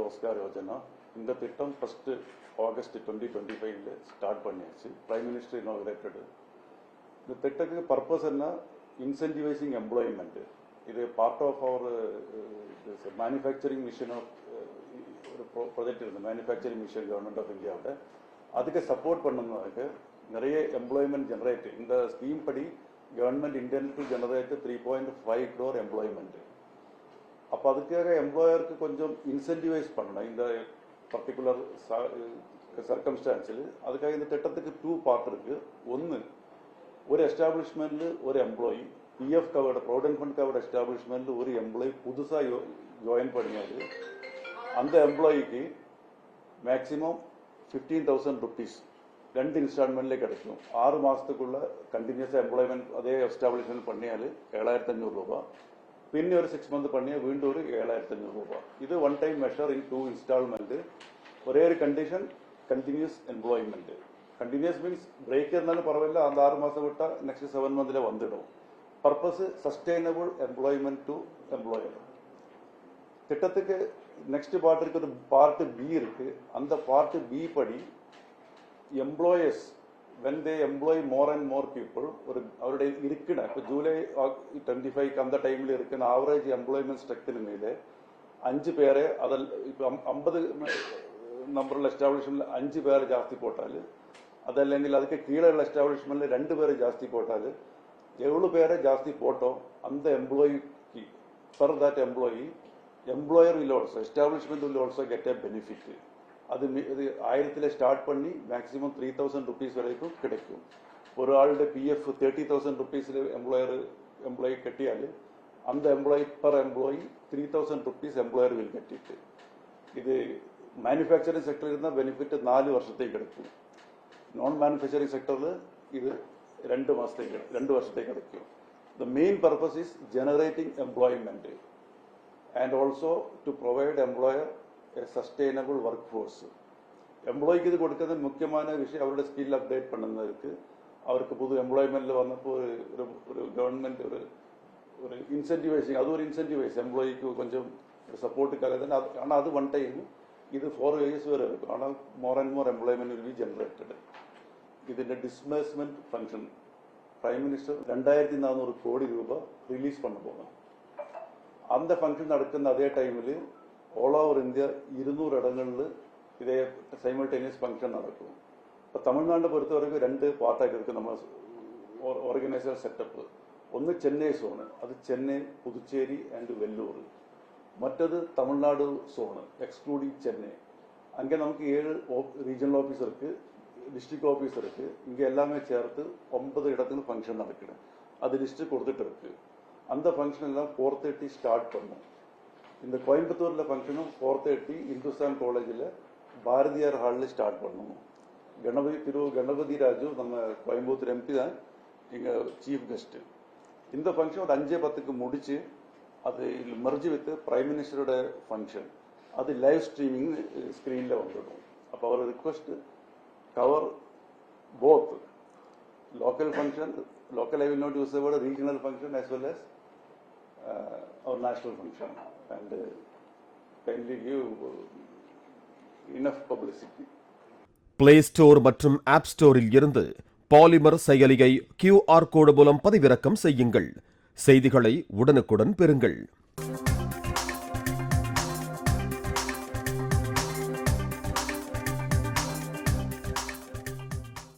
ரோஸ்கார் யோஜனா இந்த திட்டம் first August 2025 start பண்ணியாச்சு. Prime minister inaugurated. இந்த திட்டத்துக்கு பர்பஸ் என்ன? Incentivising employment. இது part of our manufacturing mission of ஒரு ப்ராஜெக்ட் இருந்து மேனுஃபேக்சரிங் மிஷன் கவர்மெண்ட் ஆஃப் இந்தியாவோட அதுக்கு சப்போர்ட் பண்ணதுக்கு நிறைய எம்ப்ளாய்மெண்ட் ஜெனரேட். இந்த ஸ்கீம் படி government intend to generate 3.5 crore employment. அப்போ அதுக்காக எம்ப்ளாயருக்கு கொஞ்சம் இன்சென்டிவைஸ் பண்ணணும் இந்த பர்டிகுலர் சர்க்கம்ஸ்டான்ஸில். அதுக்காக இந்த திட்டத்துக்கு 2 பார்ட் இருக்கு. ஒன்று, ஒரு எஸ்டாப்ளிஷ்மெண்ட்டில் ஒரு employee PF covered provident fund covered எஸ்டாப்ளிஷ்மெண்ட்டில் ஒரு எம்ப்ளாயி புதுசாக ஜாயின் பண்ணியாது அந்த எம்ப்ளாயிக்கு மேக்ஸிமம் 15,000 rupees 2 இன்ஸ்டால்மெண்ட்லேயே கிடைக்கும். 6 மாதத்துக்குள்ள கண்டினியூஸாக எம்ப்ளாய்மெண்ட் அதே எஸ்டாப்ளிஷ்மெண்ட் பண்ணியால் 7,500 ரூபா. പിന്നെ ഒരു 6 month பண்ணிയാൽ വീണ്ടും ഒരു 7,500 രൂപ. ഇത് 1 time മെഷർ ഇൻ 2 ഇൻസ്റ്റാൾമെന്റ്. ഒരേ ഒരു condition, continuous employment. Continuous means break എന്നാലും പറവില്ല. അത് 6 മാസം വിട്ട നെക്സ്റ്റ് 7 monthിലെ വന്നിടും. Purpose sustainable employment to employer. திட்டத்துக்கு நெக்ஸ்ட் பார்ட் இருக்கு, ஒரு பார்ட் பி இருக்கு. அந்த பார்ட் பி படி employers when they employ more and more people, ஒரு அவருடைய இருக்குன இப்போ ஜூலை 25 அந்த டைமில் இருக்குன ஆவரேஜ் எம்ப்ளாய்மெண்ட் ஸ்ட்ரக்சர் மேலே 5 പേരെ അതിൽ ഇപ്പോൾ 50 നമ്പറുള്ള എസ്റ്റാബ്ലിഷ്മെന്റിൽ 5 പേരെ ജാസ്തി പോട്ടാൽ, അതല്ലെങ്കിൽ ಅದಕ್ಕೆ കീഴെയുള്ള എസ്റ്റാബ്ലിഷ്മെന്റിൽ 2 പേരെ ജാസ്തി പോട്ടാൽ 7 പേരെ ജാസ്തി പോട്ടോ அந்த എംപ്ലോയിക്ക് for that employee employer will also establishment will also get a benefit. அது 1000 ஸ்டார்ட் பண்ணி மேக்ஸிமம் 3,000 rupees வரைக்கும் கிடைக்கும். ஒரு ஆளுடைய பிஎஃப் 30,000 rupees எம்ப்ளாயி கட்டியால் அந்த employee per employee 3,000 rupees employer will get it. இது மேனுஃபேக்சரிங் செக்டரில் இருந்தால் பெனிஃபிட் 4 வருஷத்துக்கு கிடைக்கும். நான் மேனுஃபேக்சரிங் செக்டரில் இது 2 வருஷத்துக்கு கிடைக்கும். The main purpose is generating employment and also to provide employer sustainable workforce. എംപ്ലോയിക്ക് ഇത് കൊടുക്കുന്ന മുഖ്യമായ വിഷയം അവരുടെ സ്കിൽ അപ്ഡേറ്റ് പണ്ണുന്നവർക്ക്. അവർക്ക് പുതു എംപ്ലോയ്മെന്റിൽ വന്നപ്പോൾ ഒരു ഗവൺമെന്റ് ഒരു ഇൻസെന്റിവൈസിങ്, അതൊരു ഇൻസെന്റിവൈസ് എംപ്ലോയിക്ക് കൊഞ്ചം സപ്പോർട്ടുക്കാരെ തന്നെ. ஆனால் அது 1 time, ഇത് 4 years വരെ இருக்கும். ஆனால் more and more employment will be generated. ഇതിന്റെ ഡിസ്ബേഴ്സ്മെന്റ് ഫംഗ്ഷൻ പ്രൈം മിനിസ്റ്റർ 2,400 കോടി രൂപ റിലീസ് பண்ண போகணும். அந்த ஃபங்க்ஷன் நடക്കുന്ന அதே டைமில் ഓൾ ഓവർ ഇന്ത്യ 200 ഇടങ്ങളിൽ ഇതേ സൈമൾട്ടേനിയസ് ഫംഗ്ഷൻ നടക്കും. ഇപ്പോൾ തമിഴ്നാടിനെ പൊறுத்தവரைக்கும் 2 പാർട്ടായിട്ട് ഇരിക്കും നമ്മൾ ഓർഗനൈസർ സെറ്റപ്പ്. ഒന്ന് ചെന്നൈ സോണ്, അത് ചെന്നൈ, പുതുച്ചേരി ആൻഡ് വെല്ലൂർ. മറ്റത് തമിഴ്നാട് സോണ് എക്സ്ക്ലൂഡിങ് ചെന്നൈ. அங்கே നമുക്ക് 7 റീജിയണൽ ഓഫീസ് இருக்கு, டிஸ்ட்ரிக்ட் ஆஃபீஸ் இருக்கு. இங்கே எல்லாமே சேர்த்து 9 இடத்துல ஃபங்க்ஷன் நடக்குது. அது லிஸ்ட் கொடுத்துட்டு இருக்கு. அந்த ஃபங்க்ஷன் எல்லாம் 4:30 ஸ்டார்ட் பண்ணும். இந்த கோயம்புத்தூர்ல ஃபங்க்ஷனும் 4:30 இந்துஸ்தான் காலேஜில் பாரதியார் ஹாலில் ஸ்டார்ட் பண்ணணும். கணபதி ராஜு நம்ம கோயம்புத்தூர் எம்பி தான் இங்கே சீஃப் கெஸ்ட். இந்த ஃபங்க்ஷன் ஒரு 5:10க்கு முடிச்சு அது மெர்ஜ் வித் பிரைம் மினிஸ்டரோட ஃபங்க்ஷன். அது லைவ் ஸ்ட்ரீமிங் ஸ்க்ரீனில் வந்துடும். அப்போ அவர் request cover both local function, local I will not use the word, regional function as well as our national function, and kindly give enough publicity. Play store மற்றும் app ஸ்டோரில் இருந்து polymer செயலியை QR கோடு மூலம் பதிவிறக்கம் செய்யுங்கள். செய்திகளை உடனுக்குடன் பெறுங்கள்.